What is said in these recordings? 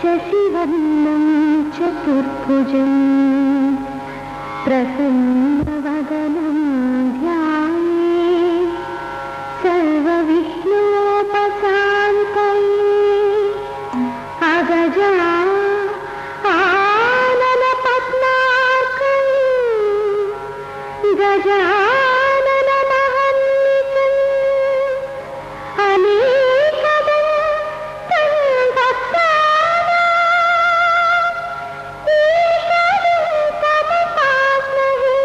शशिवर्णं चतुर्भुजं प्रसन्नवदनं ध्यायेत् सर्वविघ्नोपशान्तये अगजा आननपद्मार्कये गजाननमहर्निशम् अनेकदं तं भक्तानाम् ईशं तमुपास्महे।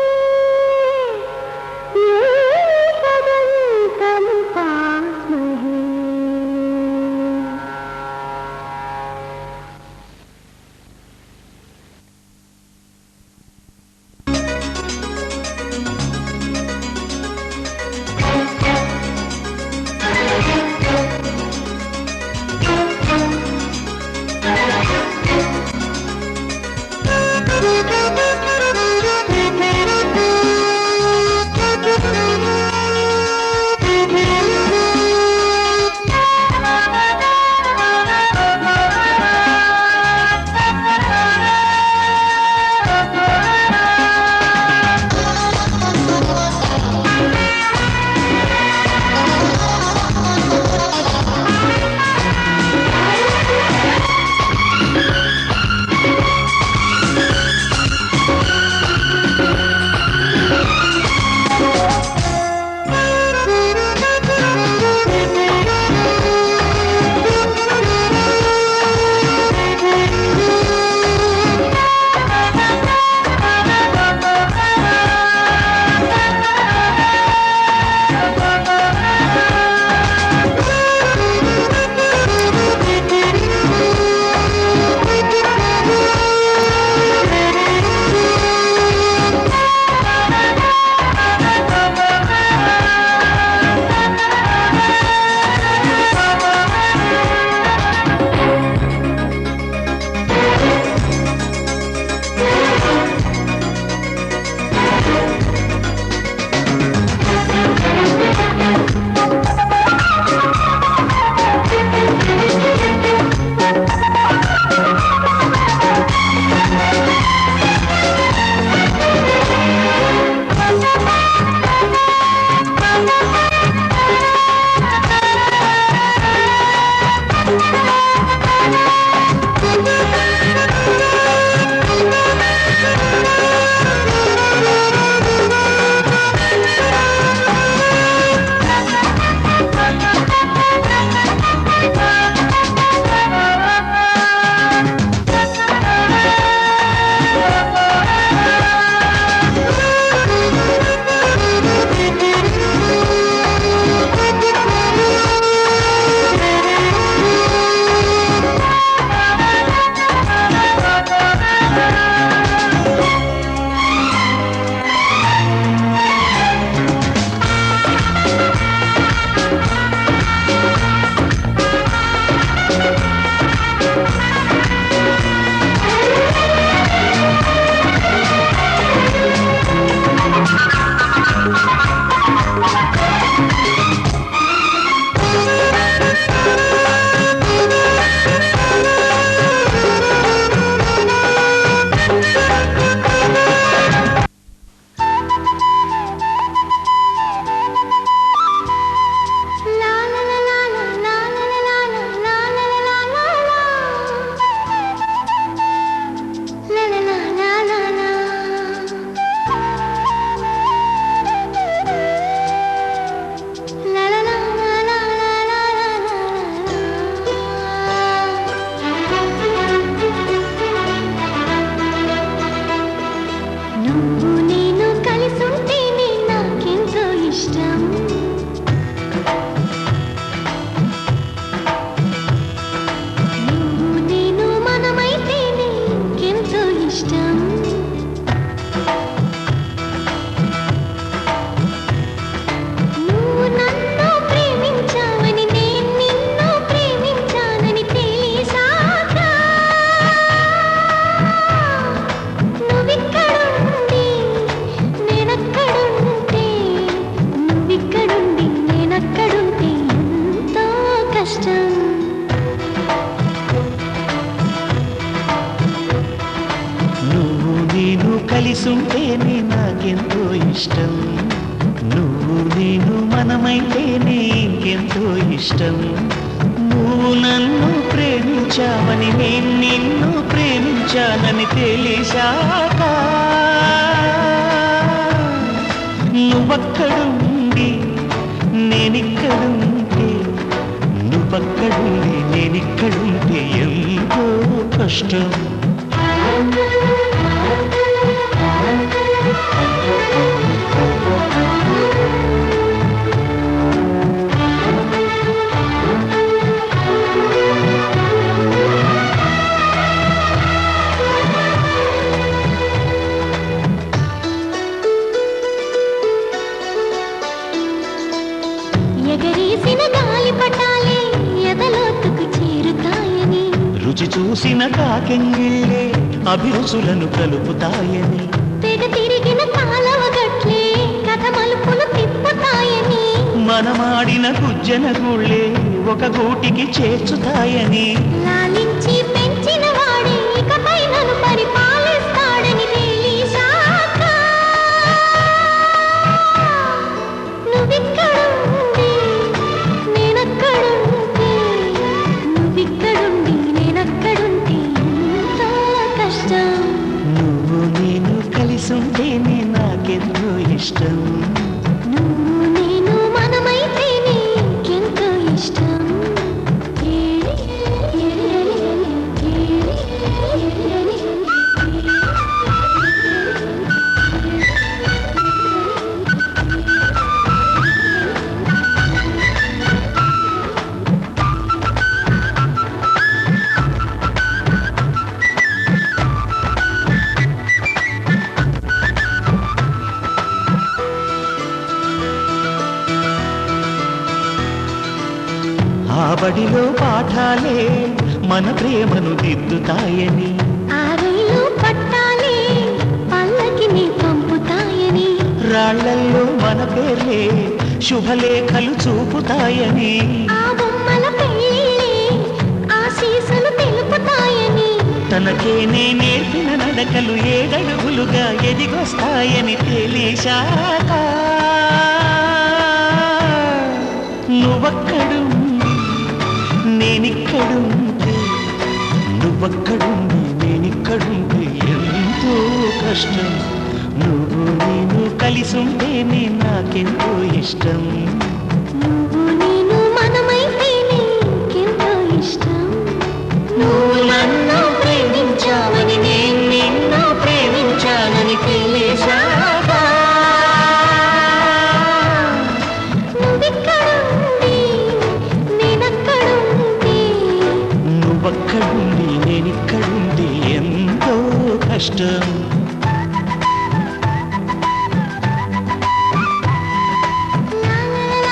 కలిసుంటేనే నాకెంతో ఇష్టం. నువ్వు నేను మనమైతేనే ఇంకెంతో ఇష్టం. నువ్వు నన్ను ప్రేమించావని నేను నిన్ను ప్రేమించానని తెలిసాక నువ్వక్కడుండి నేనిక్కడుంటే, నువ్వక్కడుండి నేనిక్కడుంటే ఎంతో కష్టం. ఎగరేసిన గాలి పటాలే ఎదలోతుకు చేరుతాయని, రుచి చూసిన కాకెంగిళ్ళే అభిరుచులను కలుపుతాయని, తెగ తిరిగిన కాలవ గట్లే కథ మలుపులు తిప్పుతాయని, మనమాడిన గుజ్జన గుళ్ళే ఒక గూటికి చేర్చుతాయని, లాలించి పెంచిన వాడే ఇకపై నన్ను పరిపాలిస్తాడని తెలిసాక నువ్విక్కడుండి నేనక్కడుంటే, నువ్విక్కడుండి నేనక్కడుంటే ఎంతో కష్టం. నువ్వు నేను కలిసుంటేనే నాకెంతో ఇష్టం. నువ్వు నేను మనమైతేనే ఇంకెంతో ఇష్టం. ఆ బడిలో పాఠాలే మన ప్రేమను దిద్దుతాయని, ఆ రైలు పట్టాలే పల్లకిని పంపుతాయని, రాళ్లల్లో మన పేర్లే శుభలేఖలు చూపుతాయని, ఆ బొమ్మల పెళ్ళిళ్ళే ఆశీస్సులు తెలుపుతాయని, తనకే నే నేర్పిన నడకలు ఏడడుగులుగా ఎదిగొస్తాయని తెలిసాక నువ్వక్కడుండి నేనిక్కడుంటే, నువ్వక్కడుండి నేనిక్కడుంటే ఎంతో కష్టం. నువ్వు నేను కలిసుంటేనే నాకెంతో ఇష్టం. నువ్వు నేను మనమైతేనే ఇంకెంతో ఇష్టం. నువ్వు నన్ను ప్రేమించావని నేను నిన్ను ప్రేమించానని తెలిసాక నువ్విక్కడుండి నేనక్కడుంటే, నువ్వక్కడుండి నేనిక్కడుంటే ఎంతో కష్టం. లా లా లా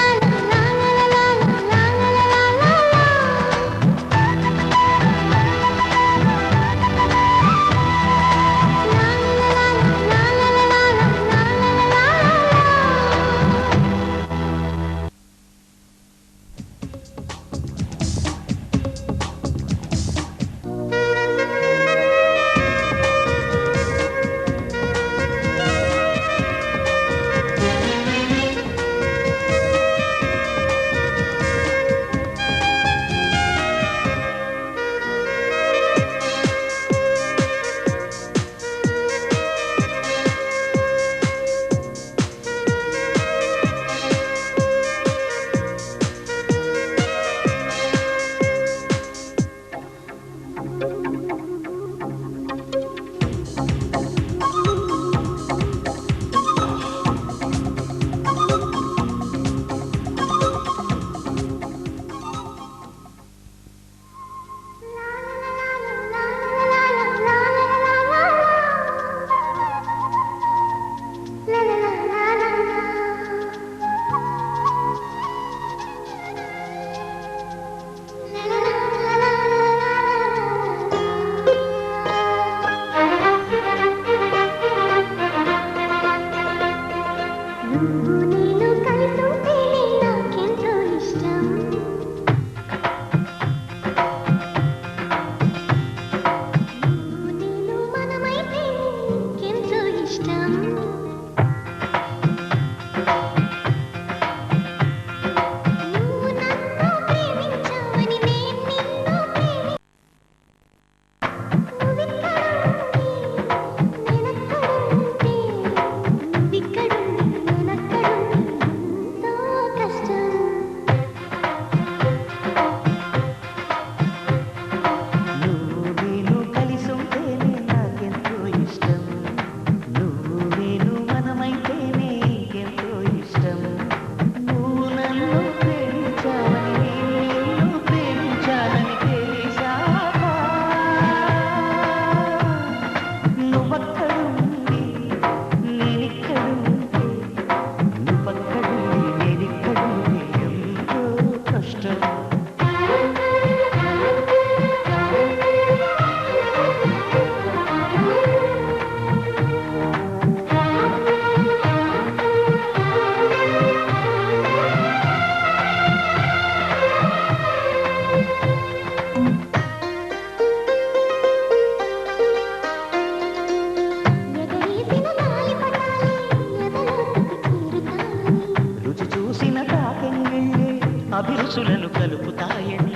రుచులను కలుపుతాయని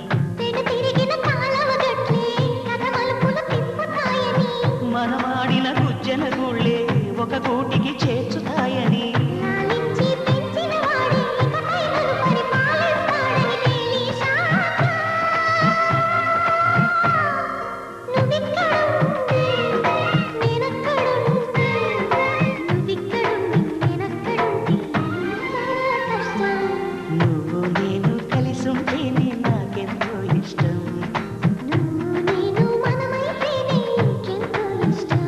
తిరిగిన కాలవ గట్లే కథ మలుపులు తిప్పుతాయని మనమాడిన గుజ్జన గుళ్ళే ఒక గూటికి చేర్చుతాయని లాలించి పెంచిన వాడే ఇకపై నన్ను పరిపాలిస్తాడని తేలిశా నువ్విక్కడుంటే నేనక్కడుంటే నువ్విక్కడుంటే నేనక్కడుంటే కష్టం నువ్వు నేను కలిసుంటేనే నాకెంతో ఇష్టం నువ్వు నేను మనమైతేనే ఇంకెంతో ఇష్టం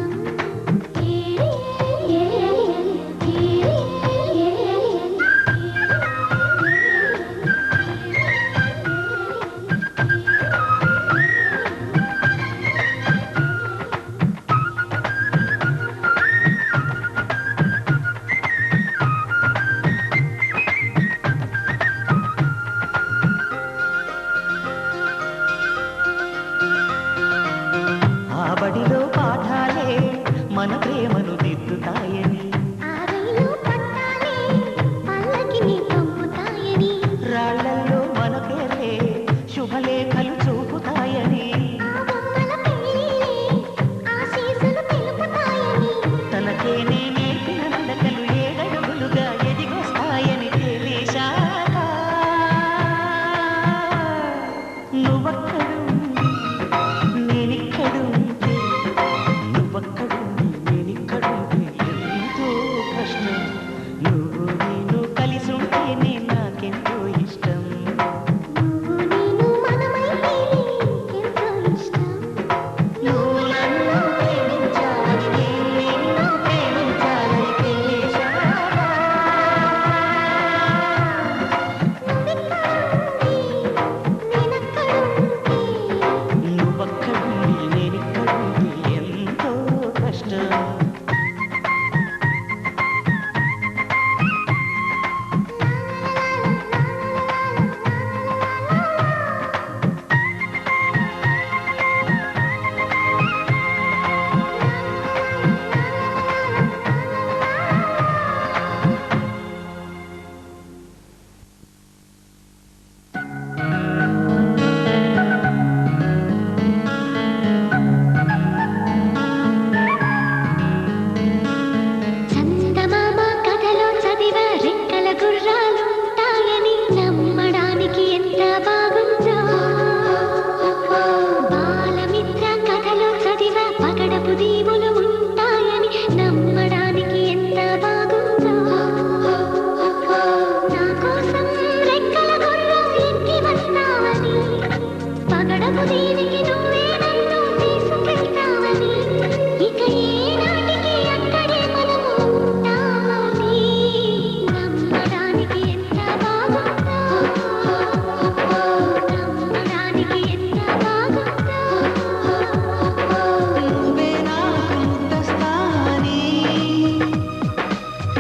ఆ బడిలో పాఠాలే మన ప్రేమను దిద్దుతాయని ఆ రైలు పట్టాలే పల్లకిని పంపుతాయని రాళ్లల్లో మన పేర్లే శుభలేఖలు చూపుతాయని ఆ బొమ్మల పెళ్ళిళ్ళే ఆశీస్సులు తెలుపుతాయని తనకే నేర్పిన నడకలు ఏడడుగులుగా ఎదిగొస్తాయని తెలిసాక నువ్వక్కడుండి నేనిక్కడుంటే నువ్వక్కడుండి నేనిక్కడుంటే ఎంతో కష్టం నువ్వు నేను కలిసుంటేనే నాకెంతో ఇష్టం నువ్వు నేను మనమైతేనే ఇంకెంతో ఇష్టం నువ్వు నన్ను ప్రేమించాలని నేను నిన్ను ప్రేమించాలని తెలిసాక నువ్వక్కడుండి నేనిక్కడుంటే ఎంతో కష్టం చందమామ కథలో చదివ రెక్కల గుర్రాలుంటాయని నమ్మడానికి ఎంత బాగుందో బాలమిత్ర కథలో చదివ పగడపు దీవులు ఉంటాయని నమ్మడానికి ఎంత బాగుందో నా కోసం రెక్కల గుర్రం ఎక్కి వస్తావని పగడపు దీవికి నువ్వే నన్ను తీసుకెళ్తావని ఇక ఏనాటికి అక్కడే మనము ఉంటామని నమ్మడానికి ఎంత బాగుందో నమ్మడానికి ఎంత బాగుందో నువ్వే నాకు ముద్దస్తానని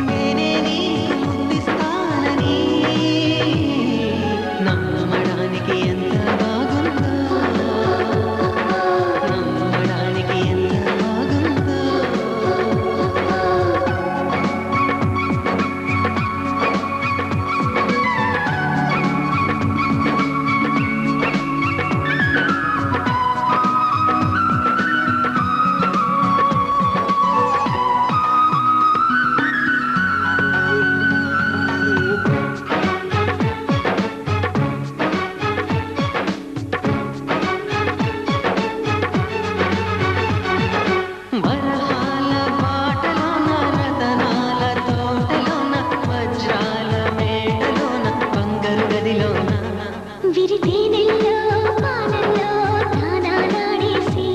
నేనే నీకు ముద్దిస్తానని నమ్మడానికి ఎంత బాగుందో నమ్మడానికి ఎంత బాగుందో వరహాల బాటలోన రతనాల తోటలోన వజ్రాల మేటలోన బంగారు గదిలోన విరితేనెల్లో పాలల్లో తానాలాడేసి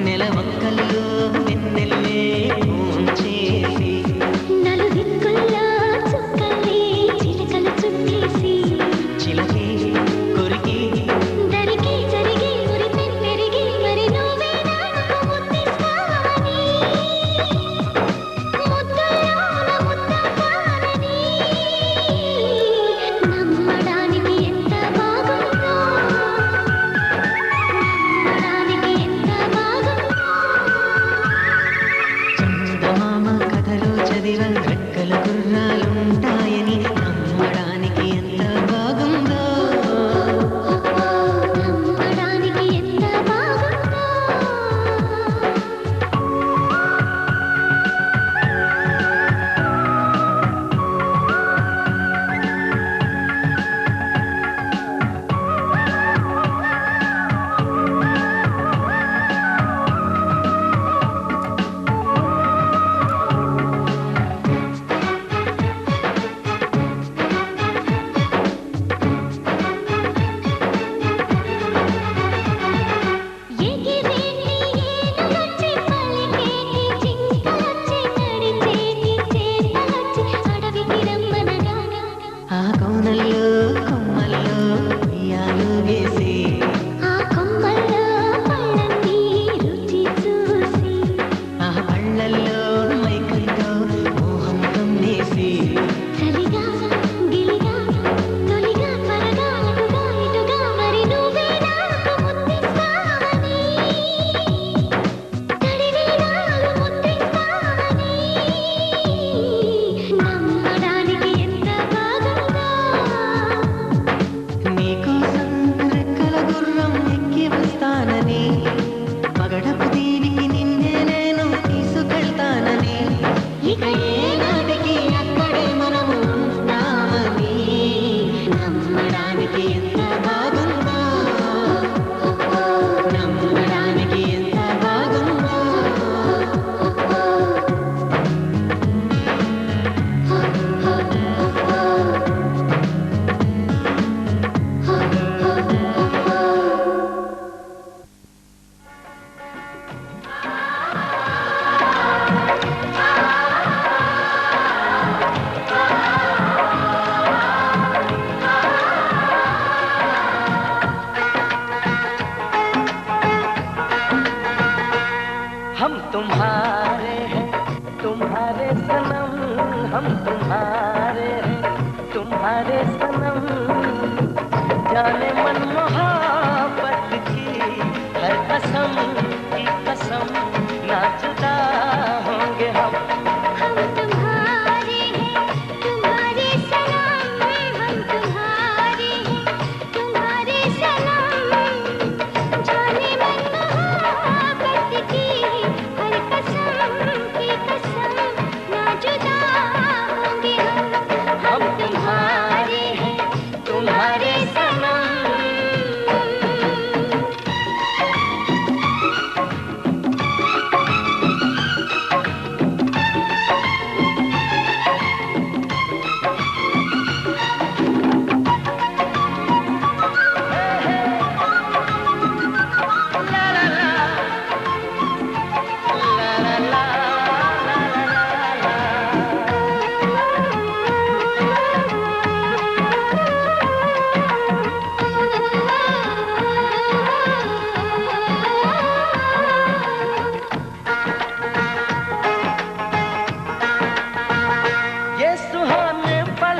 నెలవంకల్లో వెన్నెల్లే పూంచేసి నలుదిక్కుల్లో చుక్కలే చిలకలు చుట్టేసి చిలకే కొరికి దరికి జరిగి మురిపె పెరిగి మరి నువ్వే నాకు ముద్దిస్తావని ముద్దులోన ముద్దవ్వాలని నమ్మడానికి ఎంత బాగుందో నమ్మడానికి ఎంత బాగుందో నమ్మడానికి ఎంత బాగుందో हम तुम्हारे हैं तुम्हारे सनम हम तुम्हारे हैं तुम्हारे सनम जाने मन मोहब्बत की हर कसम की कसम ना जुदा होंगे हम तुम्हारे हैं तुम्हारे सनम हम तुम्हारे हैं तुम्हारे सनम जाने मन मोहब्बत की हर कसम की कसम ना जुदा होंगे हम तुम्हारे हैं तुम्हारे सनम ये सुहाने पल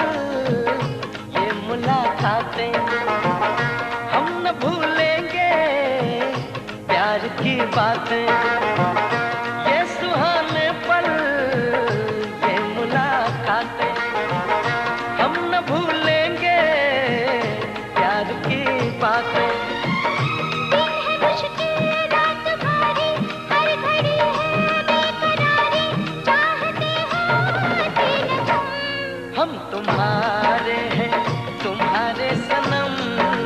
ये मुलाकातें हम न भूलेंगे प्यार की बातें ये सुहाने पल ये मुलाकातें हम न भूलेंगे प्यार की बातें दिन है मुश्किल रात भारी हर घड़ी है बेकरारी चाहते होते न हम तुम्हारे हैं तुम्हारे सनम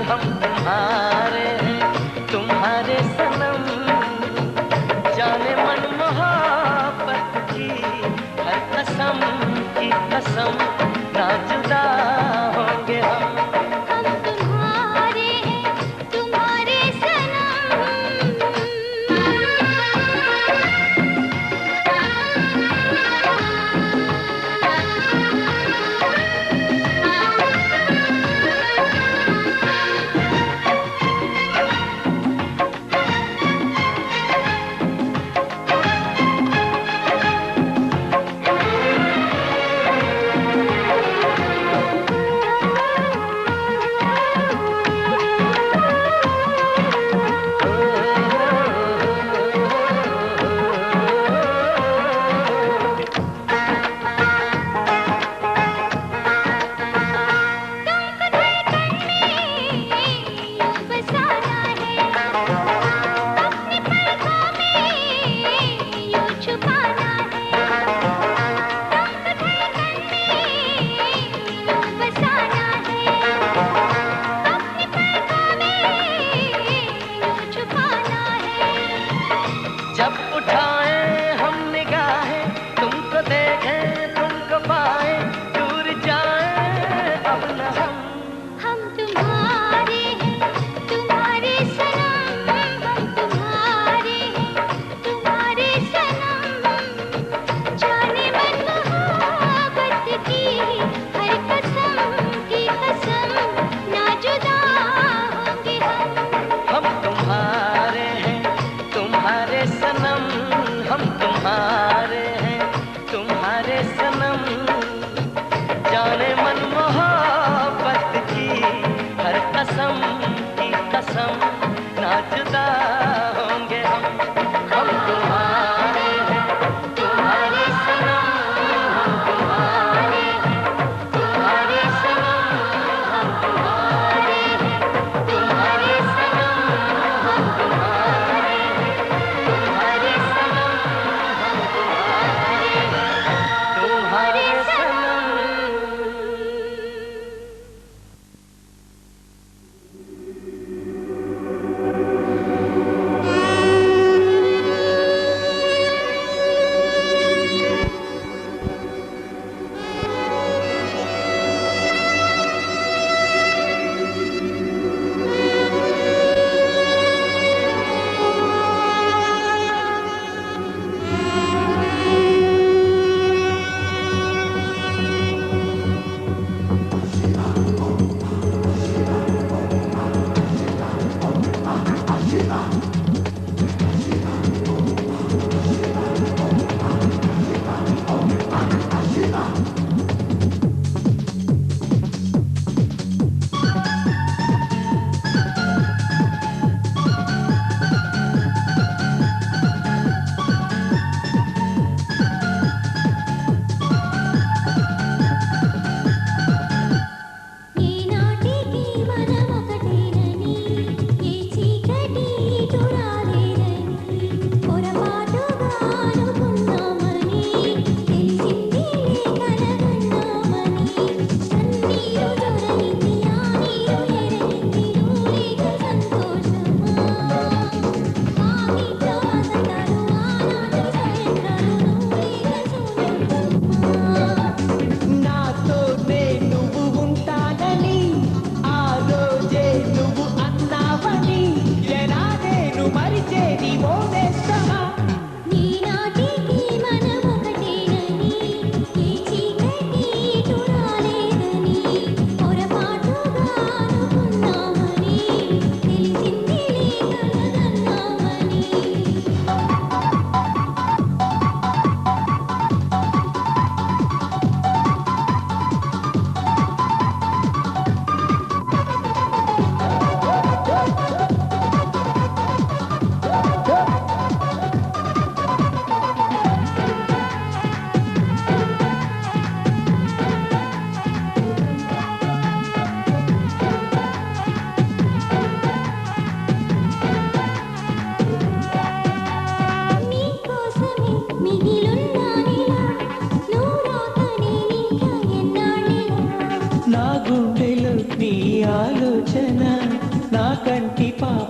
हम तुम्हारे हैं तुम्हारे सनम जाने मन मोहब्बत की हर कसम की कसम ना जुदा होंगे हम तुम्हारे हैं तुम्हारे बसाना है अपनी पलकों में यूं छुपाना है धड़कन में यूं बसाना है अपनी पलकों में यूं छुपाना है जब उठाए हम निगाहें तुमको देखें तुमको पाए दूर जाए अब न हम तुम्हारे हैं तुम्हारे सनम हम तुम्हारे हैं तुम्हारे सनम जाने मन मोहब्बत की हर कसम की कसम ना जुदा होंगे हम तुम्हारे हैं तुम्हारे सनम हम तुम्हारे हैं तुम्हारे सनम जाने मन मोहब्बत की हर कसम की कसम ना जुदा होंगे हम तुम्हारे हैं तुम्हारे सनम हम तुम्हारे हैं तुम्हारे सनम हम तुम्हारे हैं तुम्हारे सनम हम तुम्हारे हैं तुम्हारे सनम हम तुम्हारे हैं तुम्हारे सनम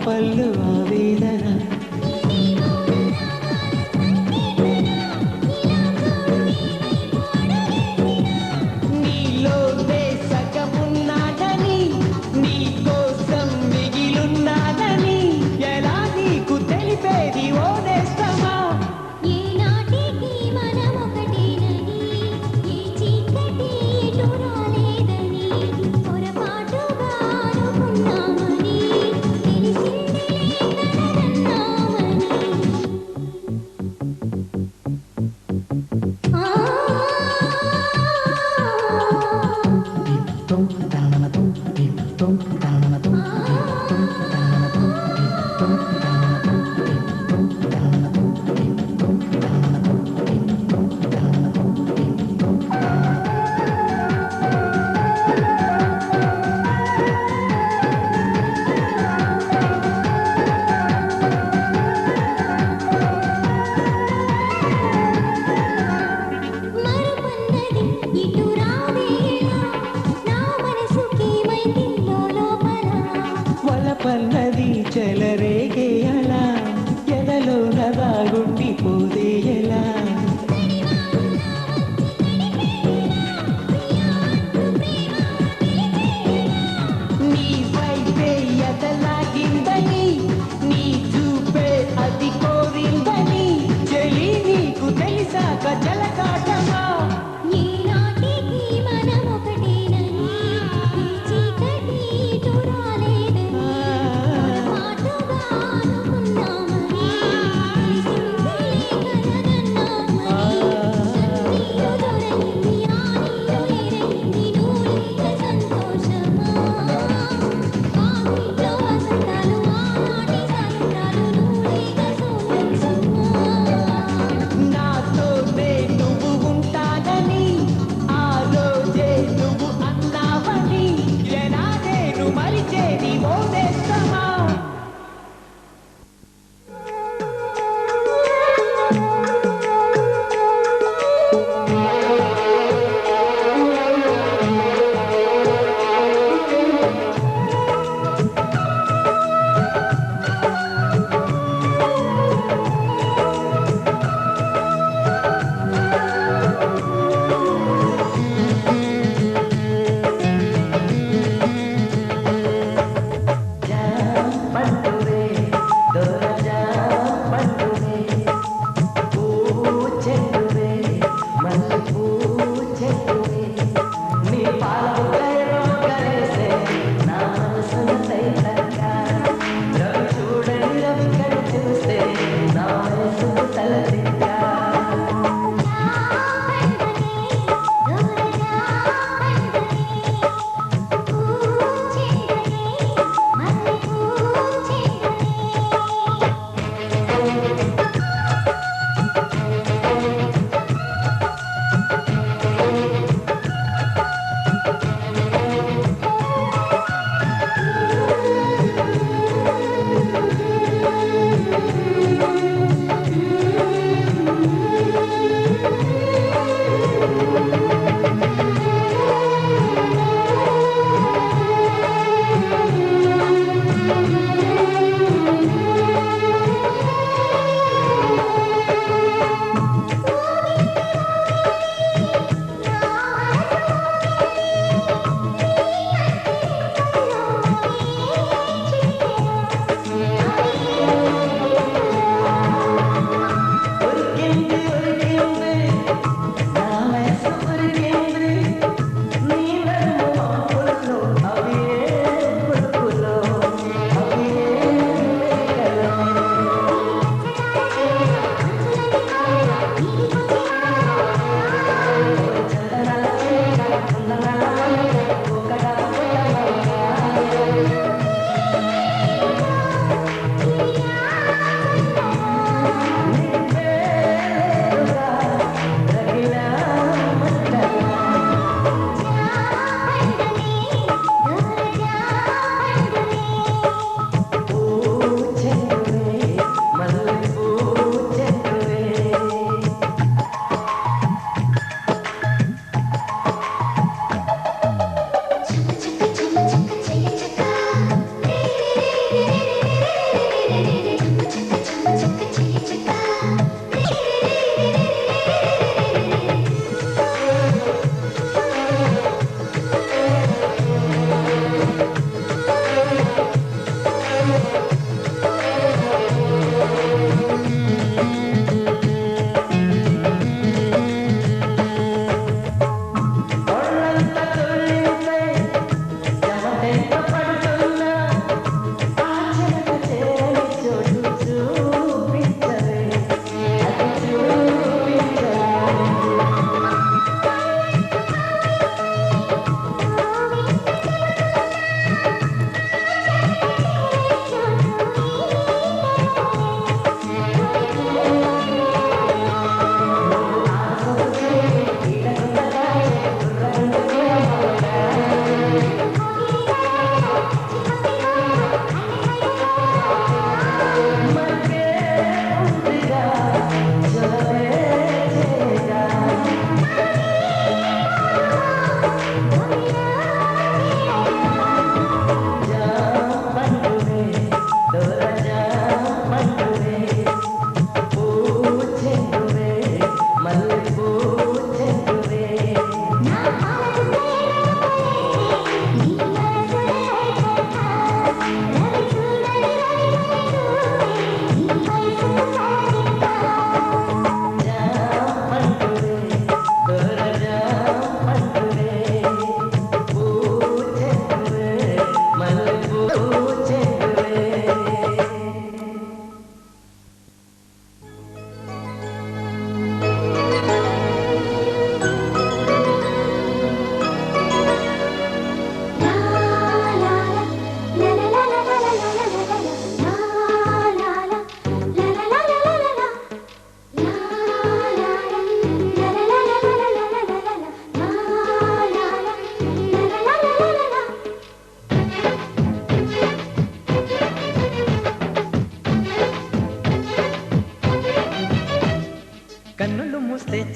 పళ్ళు ఆవేదన నీలోనే సగమున్నాడని నీ కోసం మిగిలున్నాడని ఎలా నీకు తెలిపేది ఓ నేస్తమా ఏనాటికి మనం ఒకటేనని ఏ చీకటి ఎటు రాలేదని పొరపాటుగా అనుకున్నామని తెలిసిందిలే కలగన్నామని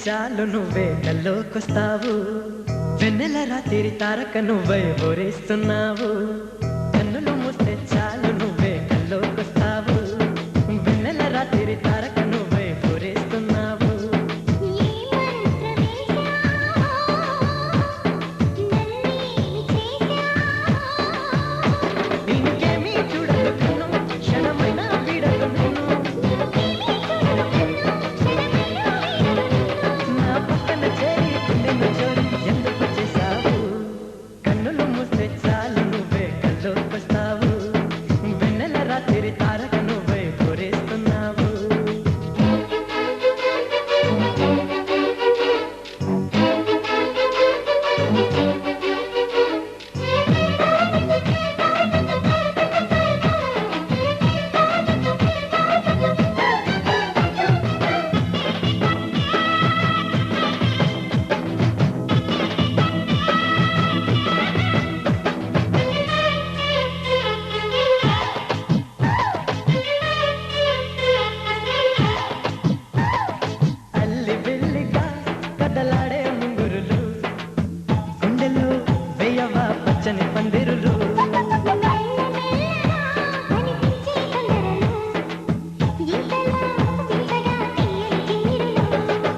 చాలు నువ్వే కల్లోకొస్తావు వెన్నెల రాత్రి తారక నువ్వై ఊరేస్తున్నావు కన్నులు మూస్తే చాలు నువ్వే కల్లోకొస్తావు వెన్నెల రాత్రి తారక నువ్వై ఊరేస్తున్నావు ఇంకేమీ చూడదు కన్ను క్షణమైనా వీడదు నిన్ను నా పక్కన చేరి గుండెను చోరి ఎందుకు చేశావు కన్నులు మూస్తే చాలు నువ్వే కల్లోకొస్తావు వెన్నెల రాత్రి తారక నువ్వై ఊరేస్తున్నావు అల్లి బిల్లిగా కదలాడే ముంగురులు గుండెల్లో వేయవా పచ్చని పందిరులు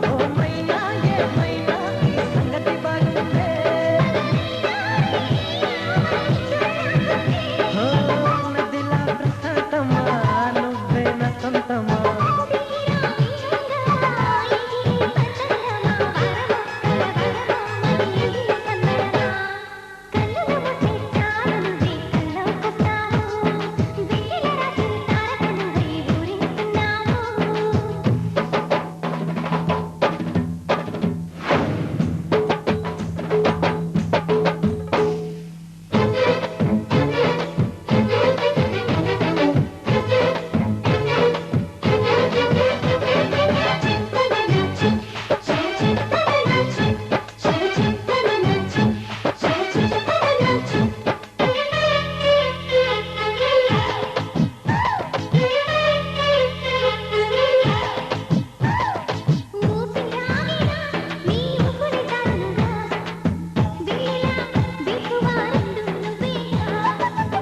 ఓ మైనా ఏమైనా ఈ సంగతి బాగుందే ఓ నదిలా ప్రశాంతమా నువ్వే నా సొంతమా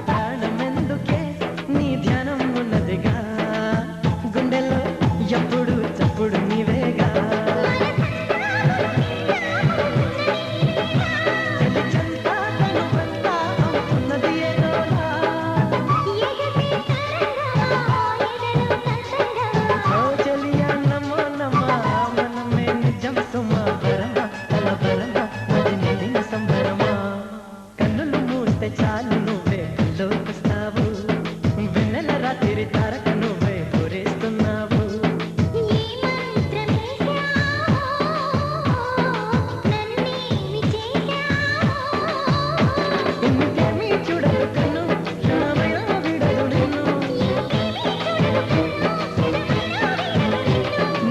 ప్రాణమెందుకే నీ ధ్యానం ఉన్నదిగా గుండెలో ఎప్పుడు చప్పుడు నీవేగా చెలిచంతా తనువంతా అవుతున్నది ఏదోలా ఓ చెలియా నమో నమా మనమే నిజం సుమా వరమా తల బలమా మది నిండిన సంబరమా కన్నులు మూస్తే చాలు నువ్వే కల్లోకొస్తావు వెన్నెల రాత్రి తారక నువ్వే ఊరేస్తున్నావు ఇంకేమీ చూడదు కన్ను క్షణమైనా వీడదు నిన్ను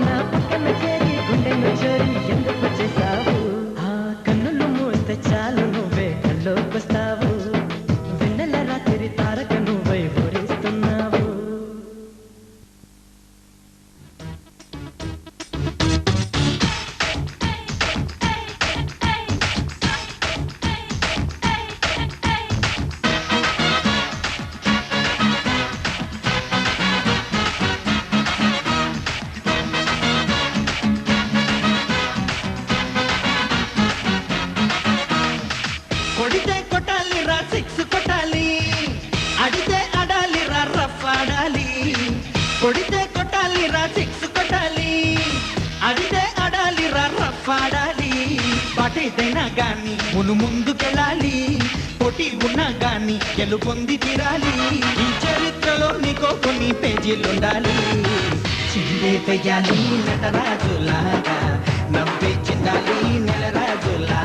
నా పక్కన చేరి గుండెను చోరి ఎందుకు చేశావు ఆ కన్నులు మూస్తే చాలు నువ్వే కల్లోకొస్తావు వెన్నెల రాత్రి తారక నువ్వై ఊరేస్తున్నావు కొడితే కొట్టాలి రా సిక్స్ కొట్టాలి అడితే ఆడాలి రా రఫ్ ఆడాలి కొడితే కొట్టాలి రా సిక్స్ కొట్టాలి అడితే ఆడాలి రా రఫ్ ఆడాలి పాటేదైనా గాని ముందుకెళ్ళాలి పోటీ ఉన్నా గాని గెలుపొంది తీరాలి ఈ చరిత్రలో నీకో కొన్ని పేజీలుండాలి చిందే పెయ్యాలి నటరాజులాగా నవ్వే చిందాలి నెలరాజులా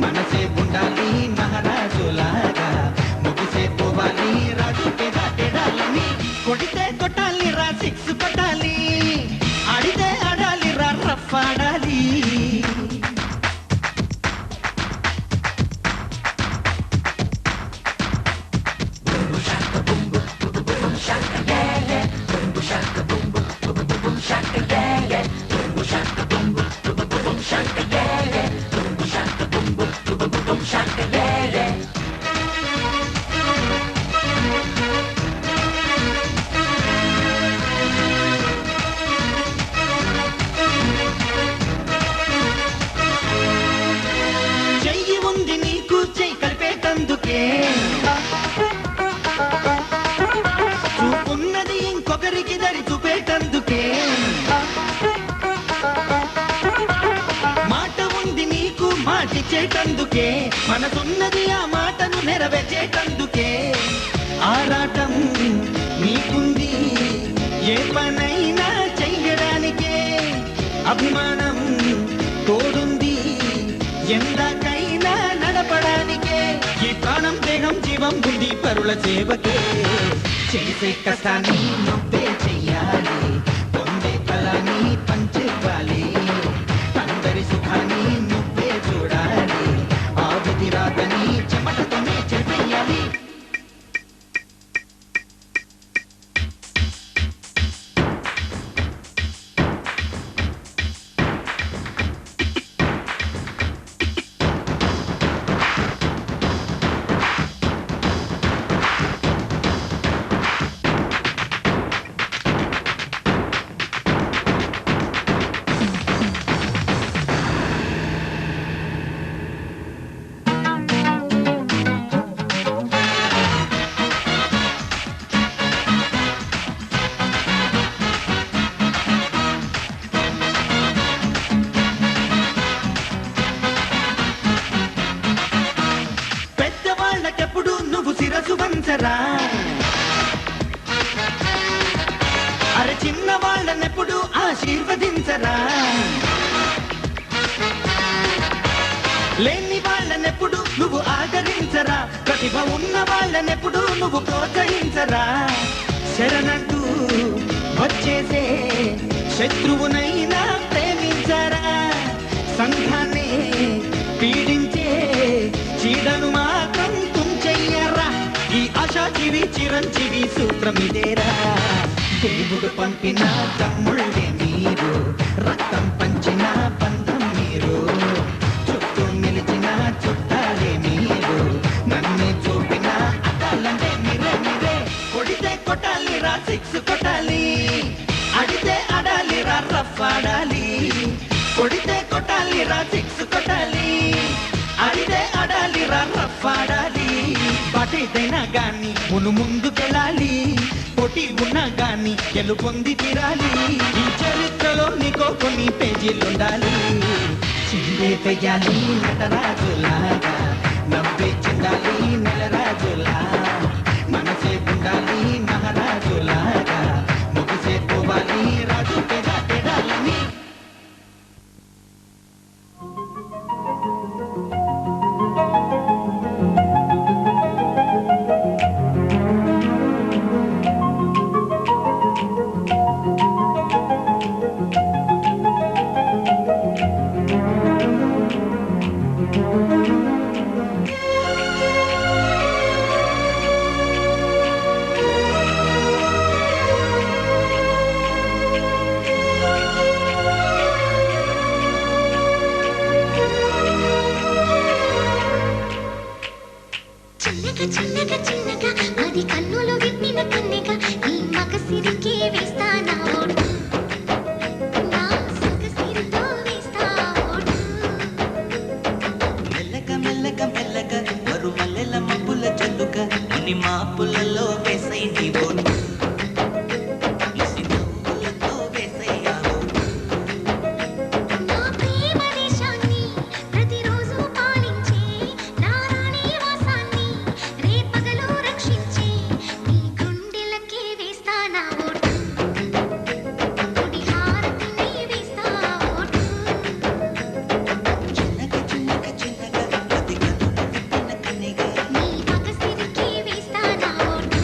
మనసే ఉండాలి మహారాజులాగా ముగిసే పోవాలి రాజుకే దాటెడాలని కొడితే కొట్టాలి రా సిక్స్ కొట్టాలి ఆడితే ఆడాలి రా రఫ్ ఆడాలి shaka boom boom boom boom shaka yeah yeah boom shaka boom boom boom ఇచ్చేటందుకే మనసున్నది ఆ మాటను నెరవేర్చేటందుకే ఆరాటం నీకుంది ఏ పనైనా చెయ్యడానికే అభిమానం తోడుంది ఎందాకైనా నడపడానికే ఈ ప్రాణం దేహం జీవం ఉంది పరుల సేవకే చేసే కష్టాన్ని నువ్వే చెయ్యాలి పొందే ఫలాన్ని పంచివ్వాలి అందరి సుఖాన్ని నువ్వే చూడాలి ఆ విధి రాతని చెమటతోనే చెయ్యాలి పెద్దవాళ్ళకెప్పుడు నువ్వు శిరసు వంచరా అరే చిన్న వాళ్ళనెప్పుడు ఆశీర్వదించరా లేని వాళ్ళనెప్పుడు నువ్వు ఆదరించరా ప్రతిభ ఉన్న వాళ్ళనెప్పుడు నువ్వు ప్రోత్సహించరా శరణంటూ వచ్చేసే శత్రువునైనా ప్రేమించరా సంఘాన్ని పీడించే చీడను మాత్రం తుంచెయ్యరా ఈ ఆశాజీవి చిరంజీవి సూత్రమిదేరా దేవుడు పంపిన తమ్ముళ్ళే మీరు రక్తం పంచిన బంధం మీరు చుట్టూ నిలిచిన చుట్టాలే మీరు నన్ను చూపిన అద్దాలంటే మీరే మీరే కొడితే కొట్టాలి రా సిక్స్ కొట్టాలి అడితే ఆడాలి రా రఫ్ ఆడాలి కొడితే కొట్టాలి రా సిక్స్ కొట్టాలి అడితే ఆడాలి రా రఫ్ ఆడాలి బాటేదైనా గాని ముందుకెళ్ళాలి పోటీ ఉన్నా గాని గెలుపొంది తీరాలి ఈ చరిత్రలో నీకో కొన్ని పేజీలుండాలి చిందే పెయ్యాలి నటరాజులాగా నవ్వే చెందాలి నెలరాజులా మనసే ఉండాలి మహారాజులాగా ముగిసే పోవాలి రాజు పెడాలని చిన్నగా చిన్నగా అది కన్నులు విప్పిన కన్నెగా ఈ మగసిరికే వేస్తానా ఓటు నా సొగసిరితో వేస్తా ఓటు మెల్లగా మెల్లగా మెల్లగా మరు మల్లెల మబ్బుల జల్లుగా కొన్ని మాపులలో వేసై నీ ఓటు ఇసి నవ్వులతో వేసయ్యా ఓటు నా ప్రేమ దేశాన్ని ప్రతిరోజు పాలించే నా రాణి వాసాన్ని రేపగలు రక్షించే నీ గుండెలకే వేస్తానా ఓటు గుడి హారతిని వేస్తా ఓటు చిన్నగా చిన్నగా చిన్నగా అది కన్నులు విప్పిన కన్నెగా నీ మగసిరికే వేస్తానా ఓటు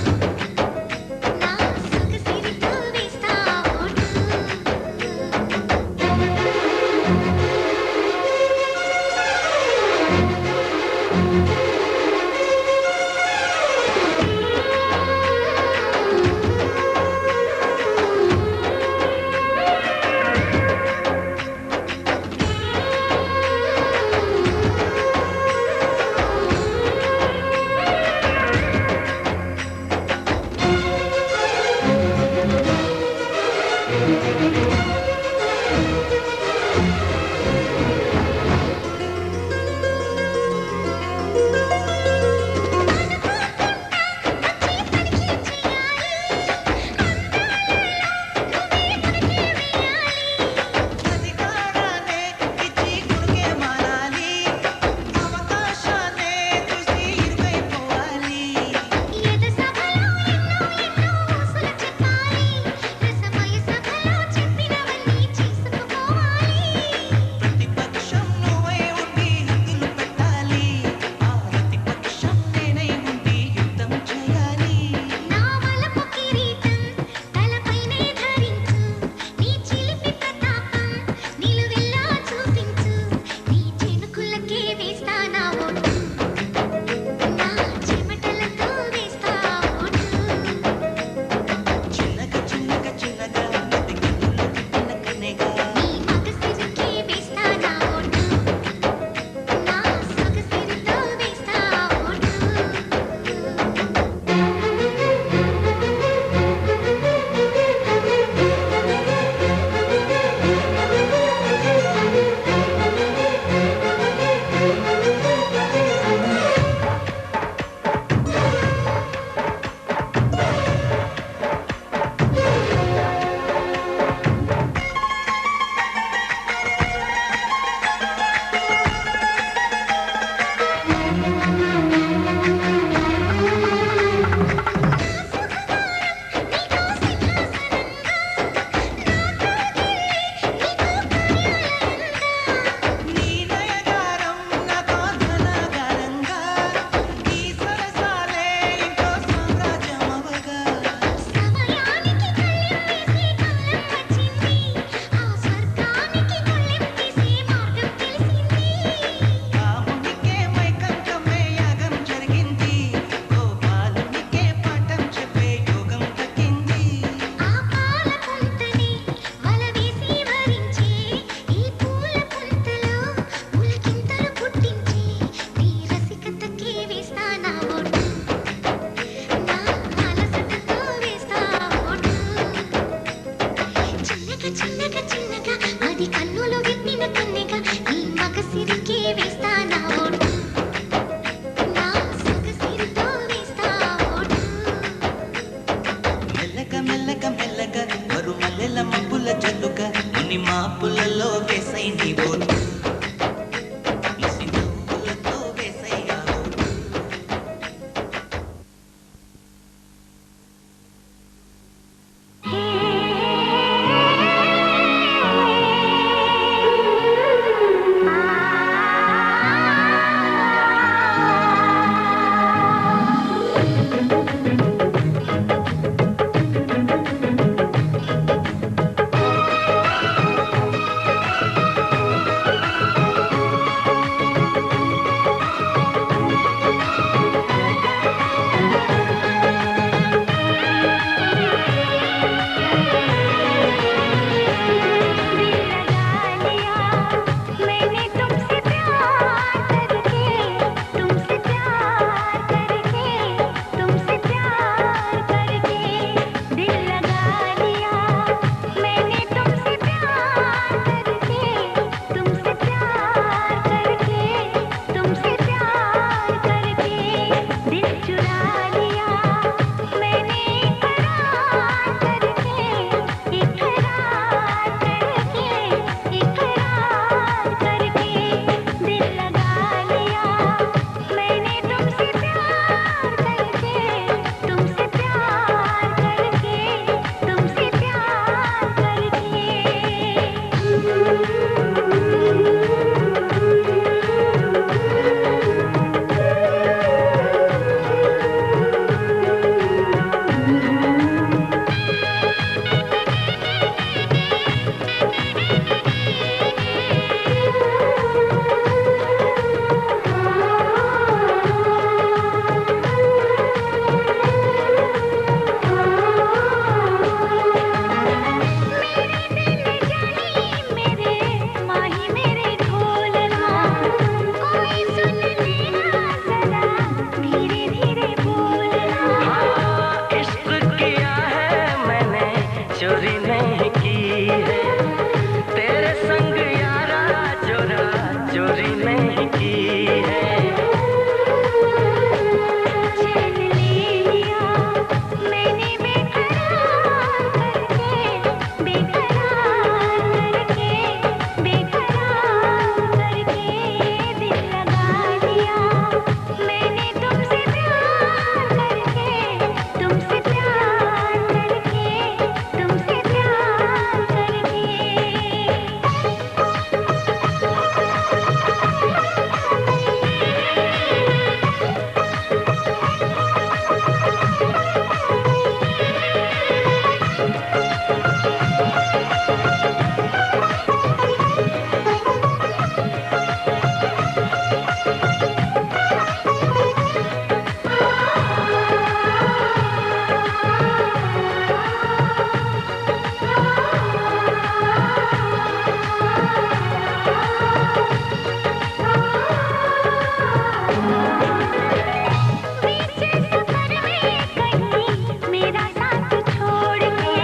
मेरा साथ छोड़ के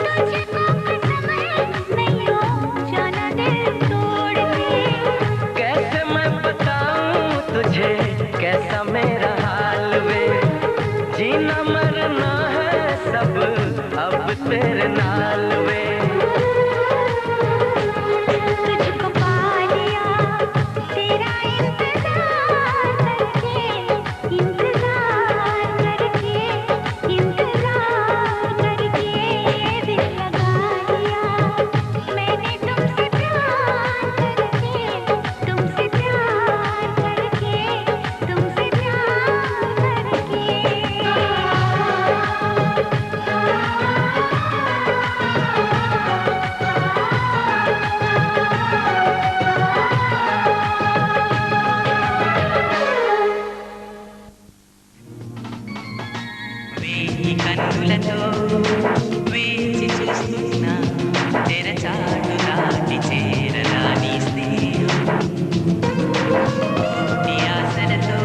तुझको कसम है नहीं हो जाना दिल तोड़ के। कैसे मैं बताऊं तुझे कैसा मेरा हाल वे, जीना मरना है सब अब तेरे नाल वे। तुझको पा लिया तेरा इंतजार करके दिल लगा लिया मैंने तुमसे प्यार करके तुमसे प्यार करके तुमसे प्यार करके। వేయి కన్నులతో వేచి చూస్తున్నా తెరచాటు దాటి చేరదా నీ స్నేహం. నీ ఆశలతో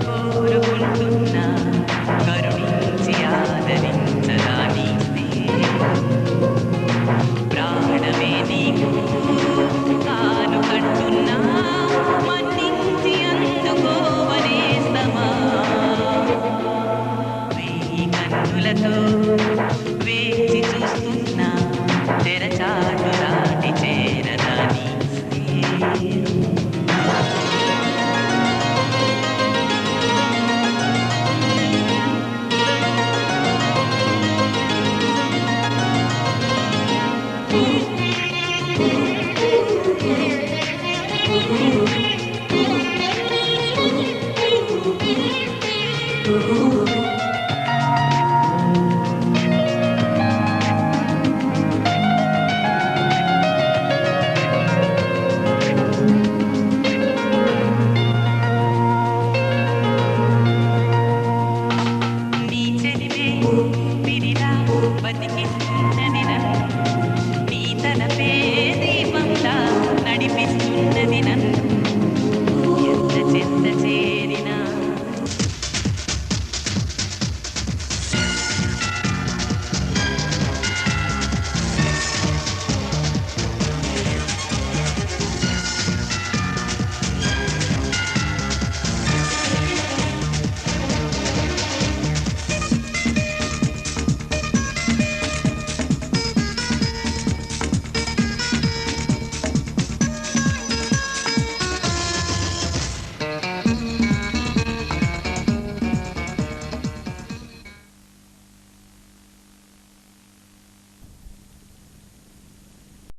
కోరుకుంటున్నా కరుణించి ఆదరించదా నీ స్నేహం. ప్రాణమే నీకు తాను కంటున్నా మన్నించి అందుకోవనేస్తమా. వేయి కన్నులతో వేచి చూస్తున్నా తెరచాటు దాటి చేరదా నీ స్నేహం. నీ చెలిమే విరిలా బతికిస్తా